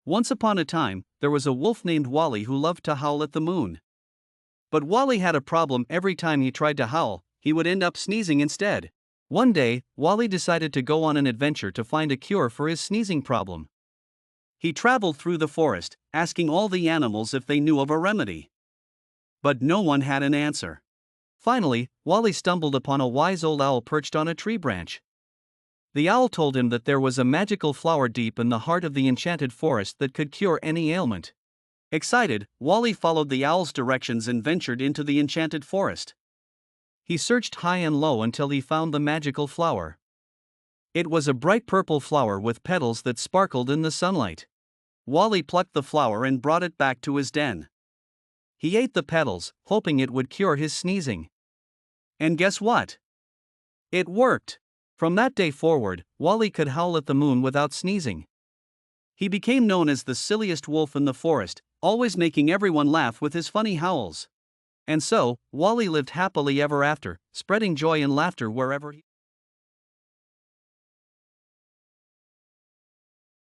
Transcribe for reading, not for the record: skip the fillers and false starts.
Once upon a time, there was a wolf named Wally who loved to howl at the moon. But Wally had a problem. Every time he tried to howl, he would end up sneezing instead. One day, Wally decided to go on an adventure to find a cure for his sneezing problem. He traveled through the forest, asking all the animals if they knew of a remedy. But no one had an answer. Finally, Wally stumbled upon a wise old owl perched on a tree branch. The owl told him that there was a magical flower deep in the heart of the enchanted forest that could cure any ailment. Excited, Wally followed the owl's directions and ventured into the enchanted forest. He searched high and low until he found the magical flower. It was a bright purple flower with petals that sparkled in the sunlight. Wally plucked the flower and brought it back to his den. He ate the petals, hoping it would cure his sneezing. And guess what? It worked! From that day forward, Wally could howl at the moon without sneezing. He became known as the silliest wolf in the forest, always making everyone laugh with his funny howls. And so, Wally lived happily ever after, spreading joy and laughter wherever he